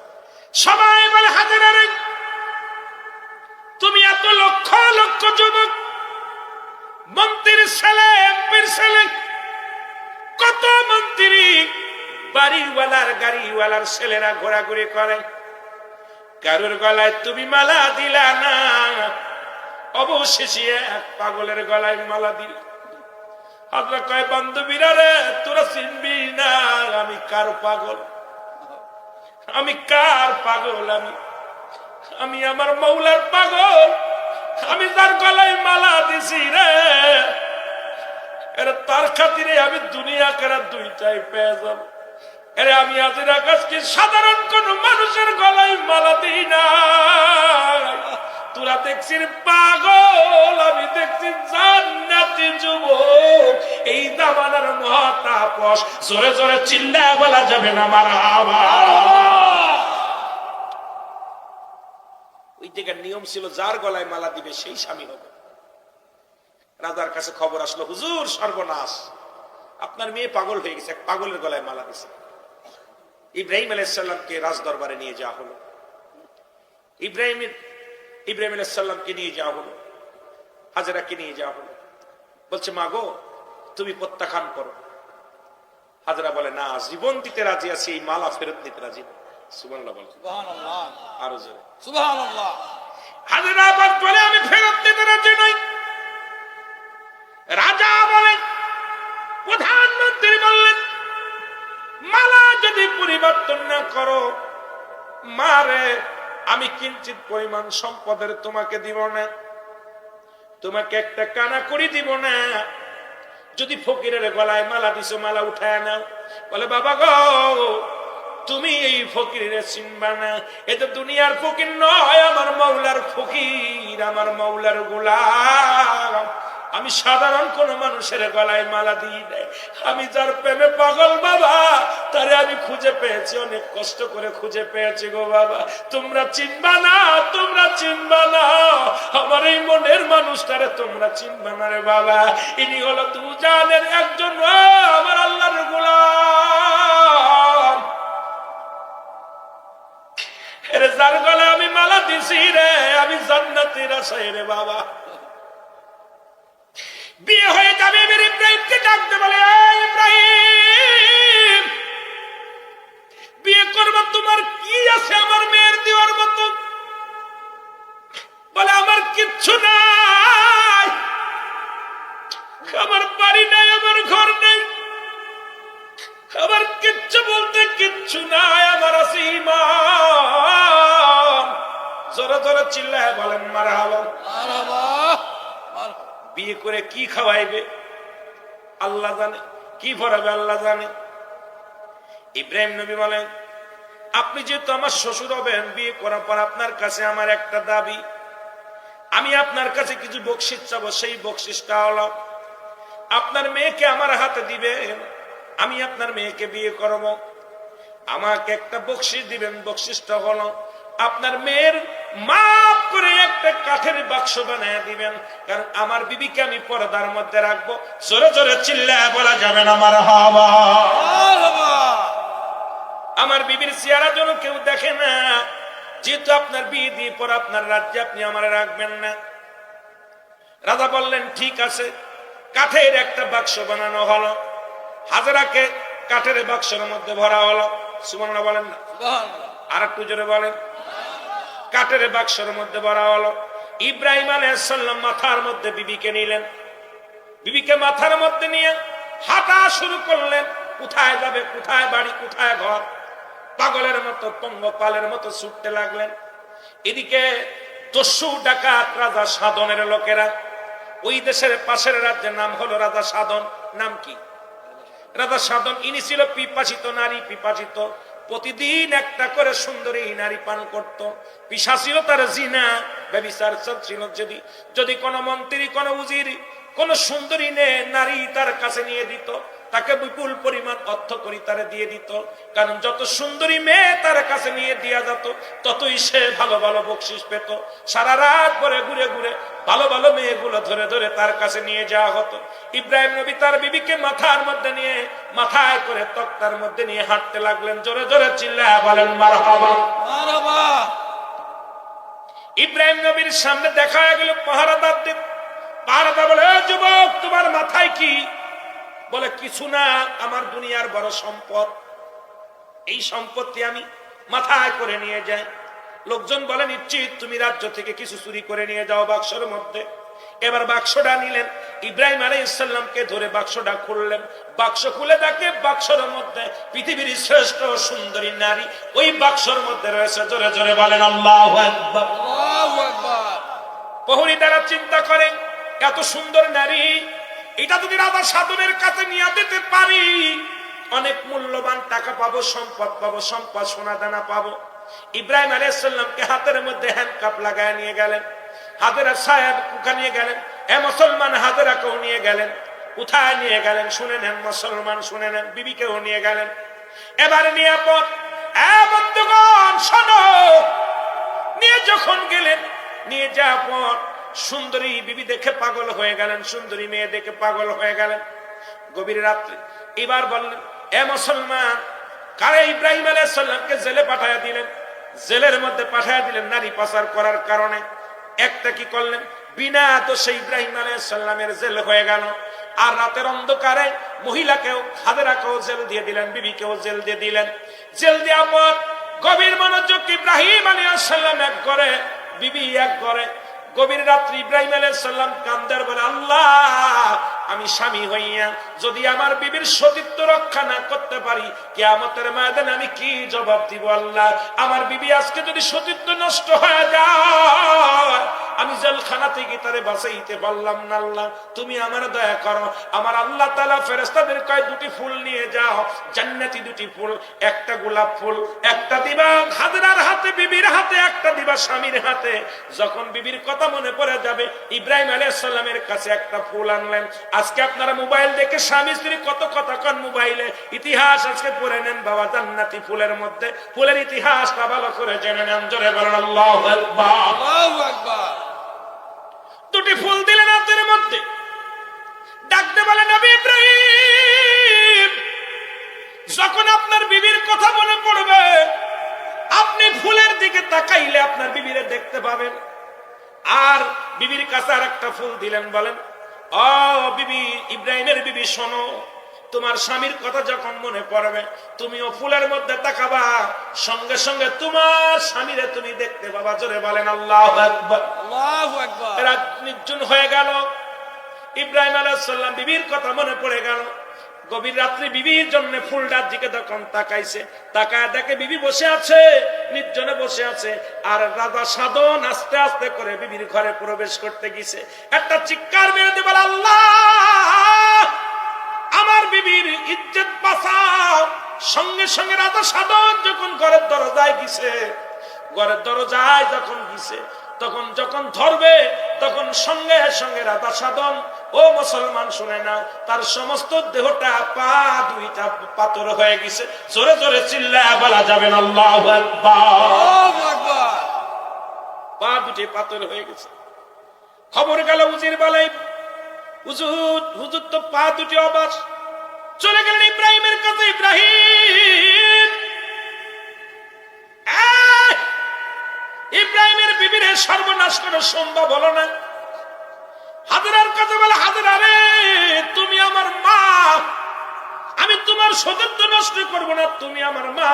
সবাই বলে, হাজেরা রে, তুমি এত লক্ষ লক্ষ যুবক, মন্ত্রীর ছেলে, এমপির ছেলে, কত মন্ত্রী, বাড়িওয়ালার গাড়িওয়ালার ছেলেরা ঘোরাঘুরি করে, কারুর গলায় তুমি মালা দিলা না, অবশেষে এক পাগলের গলায় মালা দিল। আমরা কয়, বান্ধবীরা রে, তোরা চিনবি না আমি কার পাগল, আমি কার পাগল, আমি আমার মৌলার পাগল, আমি তার গলায় মালা দিছি রে, এরা তার খাতিরে আমি দুনিয়া কেরা দুইটাই পেয়ে যাব। এরে আমি আজের আকাশকে সাধারণ কোন মানুষের গলায় মালা দিই না, তোরা দেখছিস পাগল, আমি দেখছি জান্নাতি যুবক। এই জামানার মহাতাপস, জোরে জোরে চিল্লায়া বলা যাবে না মারহাবা। ওই জায়গার নিয়ম ছিল, যার গলায় মালা দিবে সেই স্বামী হবে। রাজার কাছে খবর আসলো, হুজুর সর্বনাশ, আপনার মেয়ে পাগল হয়ে গেছে, এক পাগলের গলায় মালা দিছে। ইব্রাহিম আলাইহিস সালামকে রাজ দরবারে নিয়ে যাওয়া হলো। ইব্রাহিম আলাইহিস সালামকে নিয়ে যাওয়া হলো, হাজেরাকে নিয়ে যাওয়া হলো। বলছে, মা গো, তুমি প্রত্যাখ্যান করো। হাজেরা বলে, না, জীবন দিতে রাজি আছি, এই মালা ফেরত নিতে রাজি না। সুবহানাল্লাহ বলে, সুবহানাল্লাহ, আরো জোরে সুবহানাল্লাহ। হাজেরা আবার বলে, আমি ফেরত নিতে রাজি নই। রাজা বলেন, প্রধানমন্ত্রী বললেন, মালা যদি পরিবর্তন না করো, মারে আমি কিঞ্চিত পরিমাণ সম্পদের তোমাকে দিব না, তোমাকে একটা কানা করি দিব না। যদি ফকিরের গলায় মালা দিছো, মালা উঠায় নাও। বলে, বাবা গো, তুমি এই ফকিরের চিনবা না, এটা দুনিয়ার ফকির নয়, আমার মৌলার ফকির, আমার মৌলার গোলাম। আমি সাধারণ কোন মানুষের গলায় মালা দিই নাই, আমি যার প্রেমে পাগল বাবা তারে আমি খুঁজে পেয়েছি, অনেক কষ্ট করে খুঁজে পেয়েছি গো বাবা। তোমরা চিনবা না, তোমরা চিনবা না আমার এই মনের মানুষটারে, তোমরা চিনবা না রে বাবা। ইনি হলো দুজানের একজন আমার আল্লাহর গোলাম, এর যার গলায় আমি মালা দিছি রে, আমি জান্নাতের আশায় রে বাবা। বিয়ে হয়ে যাবে, ইব্রাহিমকে ডাকতে বলে, ইব্রাহিম বিয়ে করবা, তোমার কি আছে আমার মেয়ের দেওয়ার মতো? বলে আমার কিচ্ছু নাই, আমার বাড়ি নাই, আমার ঘর নেই, আমার কিচ্ছু বলতে কিচ্ছু নাই, আমার আছে ঈমান। জোরে জোরে চিল্লায় বলেন মারহাবা। বিয়ে করে কি খাওয়াইবে আল্লাহ জানে, কি পড়াবে আল্লাহ জানে। ইব্রাহিম নবী বলেন, আপনি যেহেতু আমার শ্বশুর হবেন, বিয়ে করার পর আপনার কাছে আমার একটা দাবি, আমি আপনার কাছে কিছু বকশিস চাবো। সেই বকশিসটা হলো আপনার মেয়েকে আমার হাতে দিবেন, আমি আপনার মেয়েকে বিয়ে করব। আমাকে একটা বকশিস দিবেন, বকশিসটা হলো আপনার মেয়ের মাপ করে একটা কাঠের বাক্স বানায় দিবেন, কারণ আমার বিবিকে আমি পর্দার মধ্যে রাখবো। জোরে জোরে চিল্লায় বলা যাবে না মারহাবা। আমার বিবির চেহারা যেন কেউ দেখে না, যেহেতু আপনার বিয়ে দিয়ে পর আপনার রাজ্যে আপনি আমার রাখবেন না। রাজা বললেন ঠিক আছে। কাঠের একটা বাক্স বানানো হলো, হাজেরাকে কাঠের বাক্সের মধ্যে ভরা হলো। সুবহানাল্লাহ বলেন না? আর একটু জোরে বলেন। কাঠের বাক্সের মধ্যে ভরা হলো। ইব্রাহিম আলাইহিস সালাম মাথার মধ্যে বিবিকে নিলেন, বিবিকে মাথার মধ্যে নিয়ে হাঁটা শুরু করলেন। কোথায় যাবে, কোথায় বাড়ি, কোথায় ঘর, পাগলের মতো পঙ্গপালের মতো ছুটতে লাগলেন। এদিকে দস্যু ডাকাত রাজা সাধনের লোকেরা, ওই দেশের পাশের রাজ্যের নাম হলো রাজা সাধন। নাম কি? রাজা সাধন। ইনি ছিল পিপাসিত নারী, পিপাসিত। প্রতিদিন একটা করে সুন্দরী নারী পান করত। পিশা ছিল তার জিনা, ব্যভিচার ছিল। যদি কোন মন্ত্রী, কোন উজির, কোন সুন্দরী নারী তার কাছে নিয়ে দিত, তাকে বিপুল পরিমাণ অর্থ করি তারে দিয়ে দিত। কারণ যত সুন্দরী মেয়ে তার কাছে নিয়ে দেওয়া যেত, ততই সে ভালো ভালো বকশিস পেত। সারা রাত পরে ঘুরে ঘুরে ভালো ভালো মেয়েগুলো ধরে ধরে তার কাছে নিয়ে যাওয়া হতো। ইব্রাহিম নবী তার বিবিকে মাথার মধ্যে নিয়ে, মাথায় করে তক্তার মধ্যে নিয়ে হাঁটতে লাগলেন। জোরে জোরে চিল্লায়া বলেন মারহাবা। মারহাবা। ইব্রাহিম নবীর সামনে দেখা গেল পাহারাদার। পাহারাদার বলে, যুবক তোমার মাথায় কি? বলে কিছু না, আমার দুনিয়ার বড় সম্পদ, এই সম্পত্তি আমি মাথায় করে নিয়ে যাই। লোকজন বলে নিশ্চিত তুমি রাজ্য থেকে কিছু চুরি করে নিয়ে যাও বাক্সের মধ্যে। এবার বাক্সটা নিলেন, ইব্রাহিম আলাইহিস সালামকে ধরে বাক্সটা খুললেন। বাক্স খুলে দেখে বাক্সের মধ্যে পৃথিবীর শ্রেষ্ঠ সুন্দরী নারী ওই বাক্সের মধ্যে রয়েছে। জোরে জোরে বলেন আল্লাহু আকবার। আল্লাহু আকবার। প্রহরী দ্বারা চিন্তা করেন, এত সুন্দর নারী, এটা যদি রাজা সাধনের কাছে নিয়ে দিতে পারি, অনেক মূল্যবান টাকা পাবো, সম্পদ পাবো, সম্পদ সোনা দানা পাবো। ইব্রাহিম আলাইহিস সালামকে হাতের মধ্যে হ্যান্ডকাপ লাগায় নিয়ে গেলেন। হাজেরা সাহেব কুকা নিয়ে গেলেন। মুসলমান হাজেরাকেও নিয়ে গেলেন। কোথায় নিয়ে গেলেন শুনে নেন মুসলমান, শুনে নেন। বিবিকেও নিয়ে গেলেন। এবারে নিরাপদ বন্ধুগণ শোনো, নিয়ে যখন গেলেন, নিয়ে যাওয়ার পর সুন্দরী বিবি দেখে পাগল হয়ে গেলেন, সুন্দরী মেয়ে দেখে পাগল হয়ে গেলেন। গভীর রাত্রে এবার বললেন, মুসলমান, কারে ইব্রাহিম আলাইহিস সালামকে জেলে পাঠায়া দিলেন। জেলের মধ্যে পাঠায়া দিলেন নারী পাচার করার কারণে। একটা কি করলেন, বিনা দোষে ইব্রাহিম আলাইহিস সালামের জেল হয়ে গেল। আর রাতের অন্ধকারে মহিলাকেও, হাজেরাকেও জেল দিয়ে দিলেন, বিবিকেও জেল দিয়ে দিলেন। জেল দেওয়ার পর গভীর মনোযোগ ইব্রাহিম আলাইহিস সালাম এক ঘরে, বিবি এক ঘরে। গভীর রাত্রি ইব্রাহিম আলাইহিস সালাম কান্দার বলে, আল্লাহ আমি স্বামী হইয়া যদি আমার বিবির সতীত্ব রক্ষা না করতে পারি, কিয়ামতের ময়দানে আমি কি জবাব দিব আল্লাহ? আমার বিবি আজকে যদি সতীত্ব নষ্ট হয়ে যায়, আমি জেলখানা থেকে তারে বাঁচাইতে পারলাম না। আল্লাহ তুমি আমার দয়া করো। আমার আল্লাহ তাআলা ফেরেশতাদের কয় দুটি ফুল নিয়ে যাও, জান্নাতি দুটি ফুল, একটা গোলাপ ফুল, একটা দিবা হাজরার হাতে, বিবির হাতে, একটা দিবা স্বামীর হাতে। যখন বিবির কথা মনে পড়ে যাবে, ইব্রাহিম আলাইহিস সালামের কাছে একটা ফুল আনলেন। আজকে আপনারা মোবাইল দেখে স্বামী স্ত্রী কত কথা কন মোবাইলে, ইতিহাস আজকে পড়ে নেন বাবা জান্নাতি ফুলের মধ্যে। ফুলের ইতিহাসটা ভালো করে জেনে নেন। জোরে বলেন আল্লাহু আকবার। আল্লাহু আকবার। দুটি ফুল দিলেন হাতের মধ্যে, ডাকতে বলে নবী ইব্রাহিম, যখন আপনার বিবির কথা মনে পড়বে, আপনি ফুলের দিকে তাকাইলে আপনার বিবিরে দেখতে পাবেন। আর বিবির কাছে আর একটা ফুল দিলেন, বলেন ও বিবি, ইব্রাহিমের বিবি শোনো, তোমার স্বামীর কথা যখন মনে পড়বে, তুমিও ফুলের মধ্যে তাকাবা, সঙ্গে সঙ্গে তোমার স্বামীরে তুমি দেখতে পাবা। জোরে বলেন আল্লাহু আকবার। আল্লাহু আকবার। রাত নির্জন হয়ে গেল, ইব্রাহিম আলাইহিস সালাম বিবির কথা মনে পড়ে গেল। গভীর রাত্রি বিবির জন্য ফুলটার দিকে তখন তাকাইছে, তাকায় দেখে বিবি বসে আছে, নির্জনে বসে আছে। আর রাজা সাধন আস্তে আস্তে করে বিবির ঘরে প্রবেশ করতে গেছে। একটা চিৎকার মেরে দিয়ে বলে আল্লাহ, আমার বিবির ইজ্জত বাঁচাও। সঙ্গে সঙ্গে রাজা সাধন যখন ঘরের দরজায় গেছে, ঘরের দরজায় যখন গেছে, তখন যখন ধরবে, তখন সঙ্গে সঙ্গে রাজা সাধন, ও মুসলমান শুনে না, তার সমস্ত দেহটা পা দুইটা পাথর হয়ে গেছে। জোরে জোরে চিল্লায়া বলা যাবে না আল্লাহু আকবার। আল্লাহু আকবার। পা দুটি পাথর হয়ে গেছে। খবর গেল উজির বলে, হুজুর, হুজুর তো পা দুটি অবাস। চলে গেলেন ইব্রাহিমের কাছে। ইব্রাহিম, ইব্রাহিমের বিবিরে সর্বনাশ করা সম্ভব হলো না। হাজরার কাছে বলে, হাজরা রে, তুমি আমার মা, আমি তোমার সতীত্ব নষ্ট করবো না, তুমি আমার মা,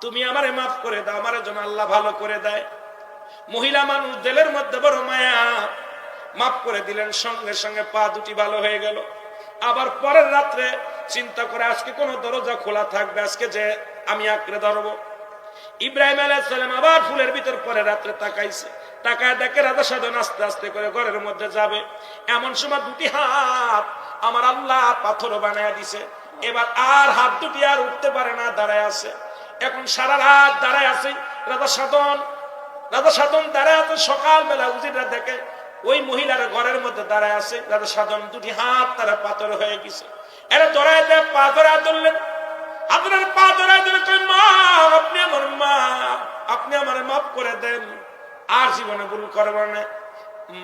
তুমি আমারে মাফ করে দাও। আমার জন্য আল্লাহ ভালো করে দেয়। মহিলা মানুষ, দিলের মধ্যে বড় মায়া, মাফ করে দিলেন। সঙ্গে সঙ্গে পা দুটি ভালো হয়ে গেল। আবার পরের রাত্রে চিন্তা করে, আজকে কোন দরজা খোলা থাকবে, আজকে যে আমি আঁকড়ে ধরবো। ইব্রাহিম আলাইহিস সালাম আবার ফুলের ভিতর পরে রাত্রে তাকাইছে, তাকায় দেখে রাজা সাধন আস্তে আস্তে করে ঘরের মধ্যে যাবে। এমন সময় দুটি হাত আমার আল্লাহ পাথর বানায় দিছে। এবার আর হাত দুটি আর উঠতে পারে না, দাঁড়ায় আছে। এখন সারা রাত দাঁড়ায় আছে রাজা সাধন। রাজা সাধন দাঁড়ায় আছে। সকালবেলা উজিররা দেখে ওই মহিলার ঘরের মধ্যে দাঁড়ায় আছে রাজা সাধন, দুটি হাত তারা পাথর হয়ে গেছে। এরা ধরায় দেয়, পা ধরায় ধরলেন। আপনার পা ধরায় ধরে কই, মা, আপনি আমার মা, আপনি আমার মাফ করে দেন, আর জীবনে ভুল করবো না।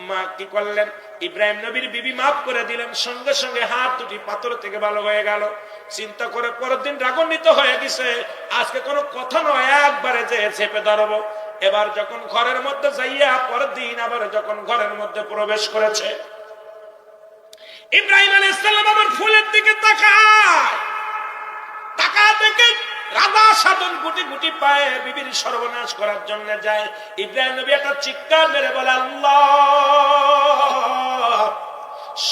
মা কি করলেন, ইব্রাহিম নবীর বিবি মাফ করে দিলেন। সঙ্গে সঙ্গে হাত দুটি পাথর থেকে ভালো হয়ে গেল। চিন্তা করে পরের দিন রাগান্বিত হয়ে গেছে, আজকে কোনো কথা নয়, একবারে যে চেপে ধরবো। এবার যখন ঘরের মধ্যে যাইয়া পরের দিন আবার যখন ঘরের মধ্যে প্রবেশ করেছে, ইব্রাহিম আলাইহিস সালাম আবার ফুলের দিকে তাকায়। তাকা দেখে রাজা সাধন গুটি গুটি পায়ে বিবির সর্বনাশ করার জন্য যায়। ইব্রাহিম নবী একটা চিৎকার মেরে বলে আল্লাহ।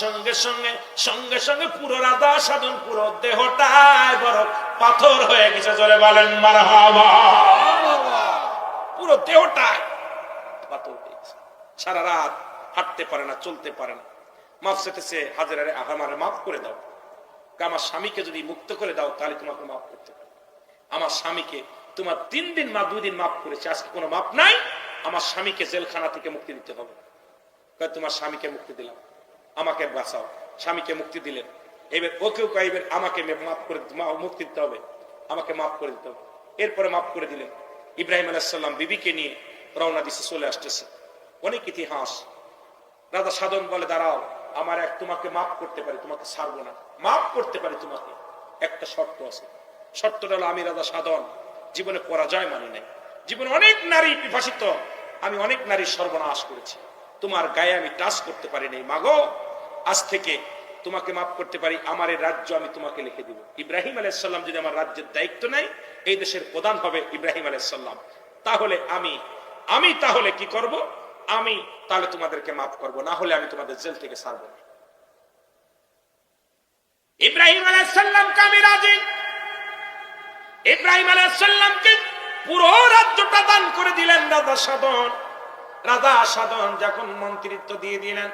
সঙ্গে সঙ্গে সঙ্গে সঙ্গে পুরো রাজা সাধন পুরো দেহটাই বড় পাথর হয়ে গেছে। জোরে বলেন মারহাবা। পুরো দেহটাই পাথর হয়ে গেছে। সারা রাত হাঁটতে পারে না, চলতে পারে না। মাফ চেতেছে, হাজেরারে আমারে মাফ করে দাও, আমার স্বামীকে যদি মুক্ত করে দাও তাহলে তোমাকে মাফ করতে পারো। আমার স্বামীকে তোমার 3 দিন মা 2 দিন মাফ করেছে, আজকে কোনো মাফ নাই, আমার স্বামীকে জেলখানা থেকে মুক্তি দিতে হবে। তোমার স্বামীকে মুক্তি দিলাম, আমাকে বাঁচাও। স্বামীকে মুক্তি দিলেন। এবার ওকেও কইবেন আমাকে মাফ করে মুক্তি দিতে হবে, আমাকে মাফ করে দিতে হবে। এরপরে মাফ করে দিলেন। ইব্রাহিম আলাইহিস সালাম বিবিকে নিয়ে রওনা দিছে, চলে আসতেছে। অনেক ইতিহাস। রাজা সাধন বলে, দাঁড়াও, আমার এক তোমাকে মাফ করতে পারি, তোমাকে ছাড়বো না, মাফ করতে পারি তোমাকে, একটা শর্ত আছে। শর্তটা হলো, আমি রাজা সাধন জীবনে পরাজয় মানি নাই, জীবনে অনেক নারী বিভাসিত, আমি অনেক নারীর সর্বনাশ করেছি, তোমার গায়ে আমি টাচ করতে পারি নাই। মাগো, আজ থেকে তোমাকে মাফ করতে পারি, আমার এই রাজ্য আমি তোমাকে লিখে দিব। ইব্রাহিম আলাইহিস সালাম যদি আমার রাজ্যের দায়িত্ব নেয়, এই দেশের প্রধান হবে ইব্রাহিম আলাইহিস সালাম, তাহলে আমি তাহলে কি করব, আমি তাহলে তোমাদেরকে মাফ করব, না হলে আমি তোমাদের জেল থেকে ছাড়বো না। ইব্রাহিম আলাইহিস সালামকে আমি রাজি। ইব্রাহিম আলাইহিস সালামকে পুরো রাজ্যটা দান করে দিলেন রাজা সাধন। রাজা সাধন যখন মন্ত্রিত্ব দিয়ে দিলেন,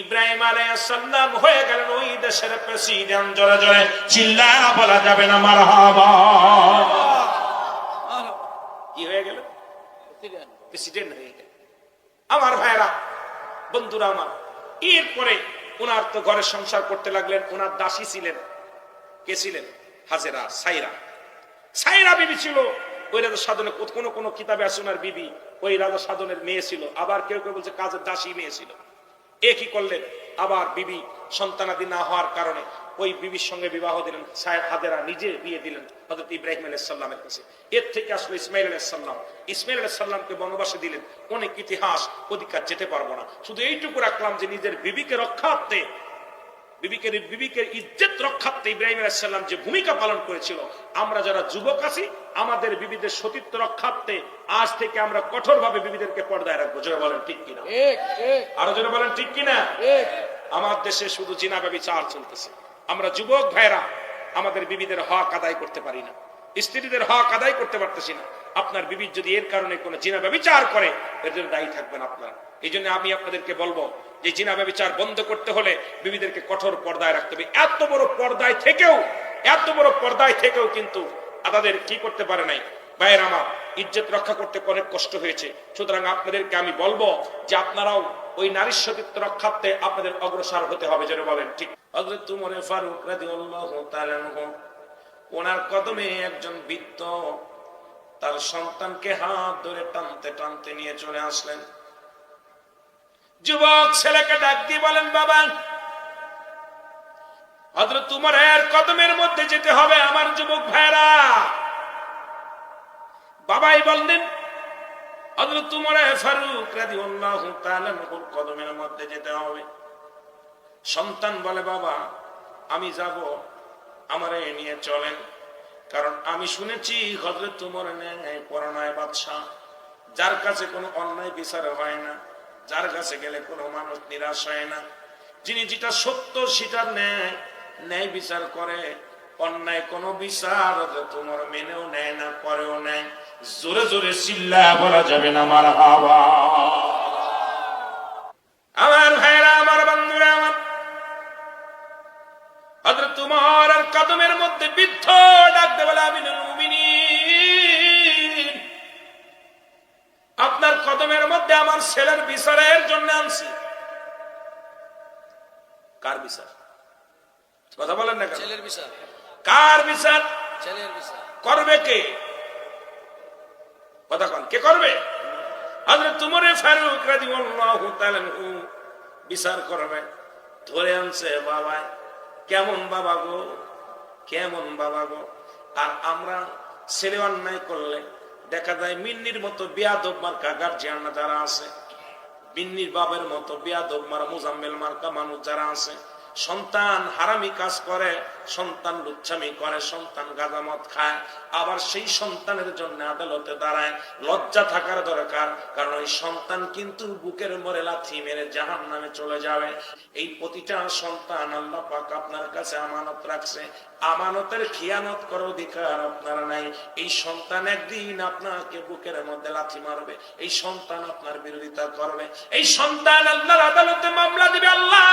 ইব্রাহিম আলাইহিস সালাম হয়ে গেলেন ওই দেশের প্রেসিডেন্ট। জোরে জোরে চিল্লায়া বলা যাবে না মারহাবা। কি হয়ে গেল? প্রেসিডেন্ট হয়ে গেল। আমার ভাইরা, বন্ধুরা আমার, এরপরে ওনার তো ঘরে সংসার করতে লাগলেন। ওনার দাসী ছিলেন, কে ছিলেন? হাজেরা, সাইরা। সাইরা বিবি ছিল ওই রাজা সাধনের। কোনো কোনো কিতাবে আছে ওনার বিবি ওই রাজা সাধনের মেয়ে ছিল, আবার কেউ কেউ বলছে কাজের দাসী মেয়ে ছিল। এ কি করলেন, আবার বিবি সন্তানাদি না হওয়ার কারণে ওই বিবির সঙ্গে বিবাহ দিলেন। হাজেরা নিজে বিয়ে দিলেন হযরত ইব্রাহিম আলাইহিস সালামের কাছে। এর থেকে আসলে ইসমাইল আলাইহিস সালাম। ইসমাইল আলাইহিস সালামকে বনবাসে দিলেন। অনেক ইতিহাস অধিকার যেতে পারবো না, শুধু এইটুকু রাখলাম যে নিজের বিবিকে রক্ষার্থে, বিবিকে ইজ্জত রক্ষার্থে ইব্রাহিম আলাইহিস সালাম যে ভূমিকা পালন করেছিল, আমরা যারা যুবক আছি আমাদের বিবিদের সতীত্ব রক্ষার্থে আজ থেকে আমরা কঠোরভাবে বিবিদেরকে পর্দায় রাখবো। জোরে বলেন ঠিক কিনা? আরো জোরে বলেন ঠিক কিনা? আমার দেশে শুধু জিনা ব্যভিচার চলতেছে। আমরা যুবক ভাইরা আমাদের বিবিদের হক আদায় করতে পারি না, স্ত্রীদের হক আদায় করতে পারতেছি না। আপনার বিবি যদি এর কারণে কোনো জিনা ব্যভিচার করে, এর জন্য দায়ী থাকবেন আপনারা। এই জন্য আমি আপনাদেরকে বলবো যে জিনা ব্যভিচার বন্ধ করতে হলে বিবিদেরকে কঠোর পর্দায় রাখতে হবে। এত বড় পর্দায় থেকেও কিন্তু তাদের কি করতে পারে নাই। ভাইয়ের আমার, ইজ্জত রক্ষা করতে অনেক কষ্ট হয়েছে। সুতরাং আপনাদেরকে আমি বলবো যে আপনারাও ওই নারীর সতীত্ব রক্ষার্থে আপনাদের অগ্রসর হতে হবে। যেন বলেন ঠিক। হযরত ওমর ফারুক রাদিয়াল্লাহু তাআলা আনহু, ওনার কদমে একজন বৃদ্ধ তার সন্তানকে হাত ধরে টানতে টানতে নিয়ে চলে আসলেন। যুবক ছেলেকে ডাক দিয়ে বলেন, বাবা, হযরত ওমরের কদমের মধ্যে যেতে হবে আমার যুবক ভাইরা। বাবাই বললেন হযরত ওমর ফারুক রাদিয়াল্লাহু তাআলা আনহুর কদমের মধ্যে যেতে হবে। সন্তান বলে, বাবা আমি যাব, আমারে নিয়ে চলেন, কারণ আমি শুনেছি হযরত ওমর ন্যায়পরায়ণ বাদশা, যার কাছে কোনো অন্যায় বিচার হয় না, যার কাছে গেলে কোনো মানুষ নিরাশ হয় না, যিনি যেটা সত্য সেটা ন্যায় বিচার করে, অন্যায় কোনো বিচার তোমার মেনেও নেয় না, করেও নেয়। জোরে জোরে চিল্লায়া বলা যাবে না মারহাবা। আমার ভাইরা, আমার বন্ধুরা, আমার হযরত ওমরের কদমের মধ্যে বৃদ্ধ ডাকতে বলে, আমিনুল মুমিনিন, আপনার কদমের মধ্যে আমার ছেলের বিচারের জন্য আনছি। কার বিচার? কথা বলেন না। ছেলের বিচার। কার বিচার? ছেলের বিচার। করবে কে? কথা কন, কে করবে? হযরত ওমর ফারুক রাদিয়াল্লাহু তাআলা আনহু বিচার করবে। ধরে আনছে বাবা, কেমন বাবা গো, কেমন বাবা গো। আর আমরা ছেলে অন্যায় করলে দেখা যায় মিন্নির মতো বেয়াদব মার্কা গার্জিয়ান যারা আছে, মিন্নির বাবার মতো বেয়াদব মারা মুজাম্মেল মার্কা মানুষ যারা আছে, সন্তান হারামি কাজ করে, সন্তান লুচ্ছামি করে, সন্তান গাঁজামদ খায়, আবার সেই সন্তানের জন্য আদালতে দাঁড়ায়। লজ্জা থাকার দরকার, কারণ ওই সন্তান কিন্তু বুকের মরে লাথি মেরে জাহান্নামে চলে যাবে। এই প্রতিটা সন্তান আল্লাহ পাক আপনার কাছে আমানত রাখছে। আমানতের খিয়ানত করার অধিকার আপনার নাই। এই সন্তান একদিন আপনাকে বুকের মধ্যে লাথি মারবে, এই সন্তান আপনার বিরোধিতা করবে, এই সন্তান আল্লাহর আদালতে মামলা দিবে। আল্লাহ,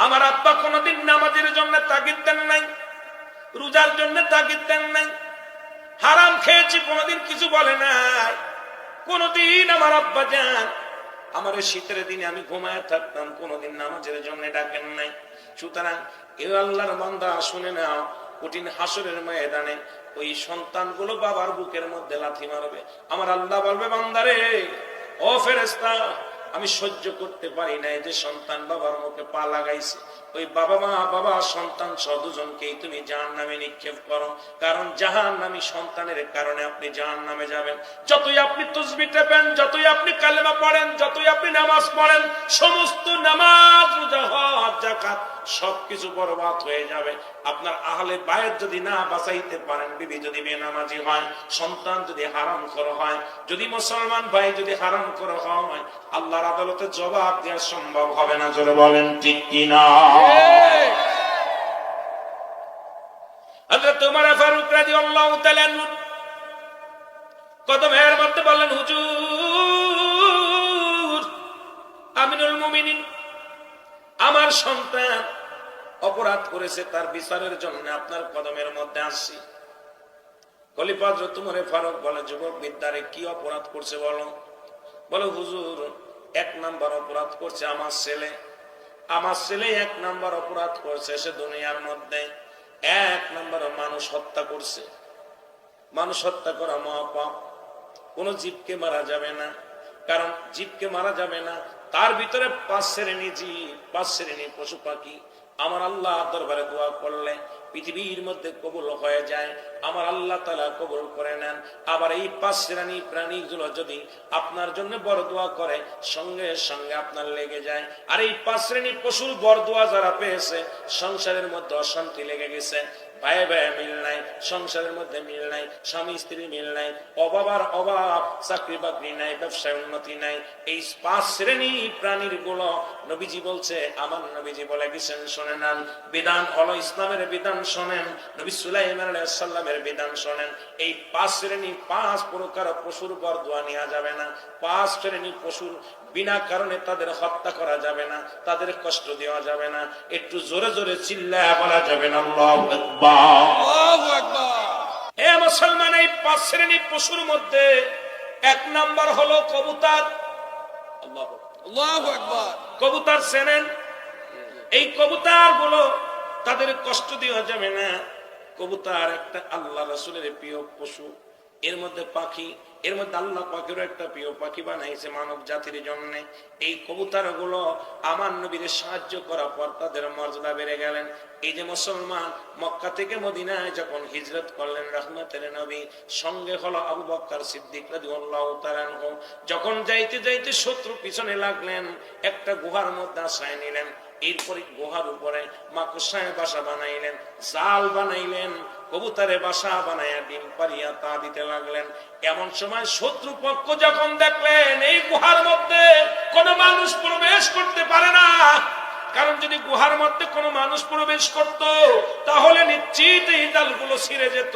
আমার আব্বা কোনদিন নামাজের জন্য তাগিদ দেন নাই, রোজার জন্য তাগিদ দেন নাই, হারাম খেয়েছি কোনদিন কিছু বলে নাই, কোনদিন আমার আব্বা যান আমার শীতের দিনে আমি ঘুমায় থাকতাম, কোনদিন নামাজের জন্য ডাকেন নাই। সুতরাং এ আল্লাহর বান্দা শুনে নাও, কঠিন হাসরের ময়দানে ওই সন্তানগুলো বাবার বুকের মধ্যে লাথি মারবে। আমার আল্লাহ বলবে, বান্দারে, ও ফেরেশতা, আমি সহ্য করতে পারি না যে সন্তান বাবার মুখে পা লাগাইছে, ওই বাবা মা বাবা সন্তান সহ দুজনকেই তুমি জাহান্নামে নিক্ষেপ করো, কারণ জাহান্নামী সন্তানের কারণে আপনি জাহান্নামে যাবেন। যতই আপনি তাসবিহ টেপেন, যতই আপনি কালেমা পড়েন, যতই আপনি নামাজ পড়েন, সমস্ত নামাজ, রোজা, হজ, যাকাত সবকিছু বরবাদ হয়ে যাবে। আপনার আহলে বায়ত যদি না বাঁচাইতে পারেন, বিবি যদি বেনামাজি হয়, সন্তান যদি হারাম করা হয়, যদি মুসলমান ভাই যদি হারাম করা হয়, আল্লাহর আদালতে জবাব দেওয়া সম্ভব হবে না। জোরে বলেন ঠিক কিনা? হযরত ওমর ফারুক রাদিয়াল্লাহু তাআলা কদমের মধ্যে বললেন, হুজুর আমিনুল মুমিনিন, আমার সন্তান অপরাধ করেছে, তার বিচারের জন্য আপনার কদমের মধ্যে আসছি। খলিফা হযরত ওমর ফারুক বলে, যুবক বিদ্যারে কি অপরাধ করছে বলো? বলে, হুজুর 1 নাম্বার অপরাধ করছে আমার ছেলে। আমার ছেলে 1 নাম্বার অপরাধ করছে, সে দুনিয়ার মধ্যে 1 নাম্বার মানুষ হত্যা করছে। মানুষ হত্যা করা মহাপাপ। কোন জীবকে মারা যাবে না, কারণ জীবকে মারা যাবে না। তার ভিতরে 5 শ্রেণী জীব, 5 শ্রেণী পশু পাখি আমার আল্লাহ দরবারে দোয়া করলে পৃথিবীর মধ্যে কবুল হয়ে যায়, আমার আল্লাহ তাআলা কবুল করে নেন। আবার এই 5 শ্রেণী প্রাণীগুলো যদি আপনার জন্য বড় দোয়া করে, সঙ্গে সঙ্গে আপনার লেগে যায়। আর এই 5 শ্রেণী পশুর বড় দোয়া যারা পেয়েছে, সংসারের মধ্যে অশান্তি লেগে গেছে, ভাই ভাই মিল নাই, সংসারের মধ্যে মিল নাই, স্বামী স্ত্রী মিল নাই, অভাব আর অভাব, চাকরি বাকরি নাই, ব্যবসায় উন্নতি নাই। এই 5 শ্রেণী প্রাণীর গুলো নবীজি বলছে, আমার নবীজি বলে গেছেন, শুনে নেন। বিধান হলো ইসলামের বিধান শোনেন, নবী সুলাইমান আলাইহিস সালামের বিধান শোনেন। এই 5 শ্রেণী 5 প্রকার পশুর বর দোয়া নেওয়া যাবে না। 5 শ্রেণী পশুর বিনা কারণে তাদের হত্যা করা যাবে না, তাদের কষ্ট দেওয়া যাবে না। একটু জোরে জোরে চিল্লায়া বলা যাবে না আল্লাহু আকবার, আল্লাহু আকবার। হে মুসলমান, এই 5 শ্রেণী পশুর মধ্যে 1 নাম্বার হলো কবুতর। আল্লাহু আল্লাহু আকবার। কবুতর চেনেন? এই কবুতর গুলো তাদের কষ্ট দেওয়া যাবে না। কবুতর একটা আল্লাহ রাসূলের প্রিয় পশু। এর মধ্যে পাখি, এর মধ্যে আল্লাহ পাকেরও একটা প্রিয় পাখি বানাইছে মানব জাতির জন্য। এই কবুতর গুলো আমার নবীর সাহায্য করার পর তাদের মর্যাদা বেড়ে গেলেন। এই যে মুসলমান মক্কা থেকে মদিনায় যখন হিজরত করলেন রহমতের নবী, সঙ্গে হলো আবু বকর সিদ্দিক রাদিয়াল্লাহু তাআলা আনহু। যখন যাইতে যাইতে শত্রু পিছনে লাগলেন, একটা গুহার মধ্যে আশ্রয় নিলেন। এরপরে গুহার উপরে মাকড়সায় বাসা বানাইলেন, জাল বানাইলেন, কবুতরে বাসা বানাইয়া ডিম পারিয়া তা দিতে লাগলেন। এমন সময় শত্রু পক্ষ যখন দেখলেন এই গুহার মধ্যে কোনো মানুষ প্রবেশ করতে পারে না, কারণ যদি গুহার মধ্যে কোনো মানুষ প্রবেশ করত তাহলে নিশ্চিত এই জালগুলো ছিঁড়ে যেত,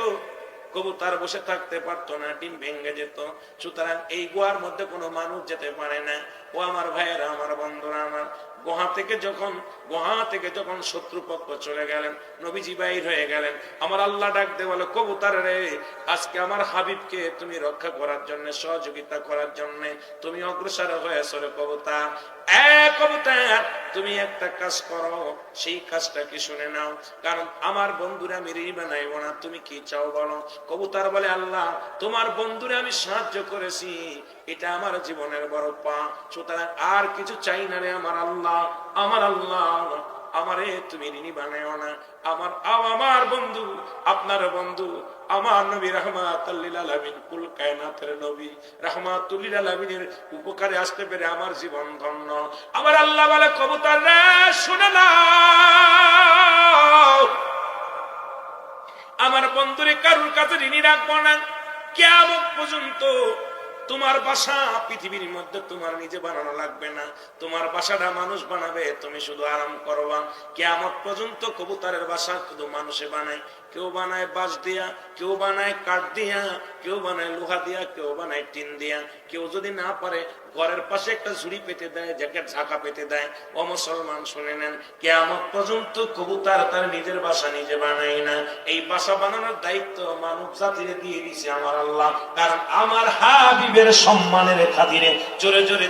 কবুতর বসে থাকতে পারতো না, ডিম ভেঙে যেত। সুতরাং এই গুহার মধ্যে কোনো মানুষ যেতে পারে না। ও আমার ভাইয়েরা, আমার বন্ধুরা, আমার গুহা থেকে যখন শত্রুপক্ষ চলে গেলেন, নবীজি বাইর হয়ে গেলেন। আমার আল্লাহ ডাক দিয়ে বলে, কবুতর রে, আজকে আমার হাবিবকে তুমি রক্ষা করার জন্য, সহযোগিতা করার জন্য তুমি অগ্রসর হয়েছো রে কবুতর। কবুতর, তুমি একটা কাজ করো, সেই কাজটা কি শুনে নাও, কারণ আমার বন্ধুরা আমি ঋণী বানাইব না। তুমি কি চাও বলো? কবুতর বলে, আল্লাহ তোমার বন্ধুরে আমি সাহায্য করেছি, এটা আমার জীবনের বড় পা, সুতরাং আর কিছু চাই না রে আমার আল্লাহ। আমার আল্লাহ আমারে তুমি ঋণী বানাইও না। আমার বন্ধু, আপনার বন্ধু, আমার নবী রাহমাতুল লিল আলামিন, কুল কায়নাতের নবী রাহমাতুল লিল আলামিনের উপকারে আসতে পেরে আমার জীবন ধন্য। আমার আল্লাহ বলে, কবুতর রে শুনে নাও, আমার বন্ধুরে কারুর কাছে ঋণী রাখবো না। কিয়ামত পর্যন্ত তোমার বাসা পৃথিবীর মধ্যে তোমার নিজে বানানো লাগবে না, তোমার বাসাটা মানুষ বানাবে, তুমি শুধু আরাম করবা। কিয়ামত পর্যন্ত কবুতরের বাসা শুধু মানুষে বানায়। কেউ বানায় বাঁশ দিয়া, কেউ বানায় কাঠ দিয়া, কেউ বানায় লোহা দিয়া, কেউ বানায় টিন দিয়া। কেউ যদি না পারে ঘরের পাশে একটা ঝুড়ি পেতে দেয়, জ্যাকেট ঝাঁকা পেতে দেয়। ও মুসলমান শুনে নেন, কিয়ামত পর্যন্ত কবুতর তার নিজের বাসা নিজে বানায় না। এই বাসা বানানোর দায়িত্ব মানব জাতিরে দিয়ে দিয়েছে আমার আল্লাহ, কারণ আমার হাবিবের সম্মানের খাতিরে। জোরে জোরে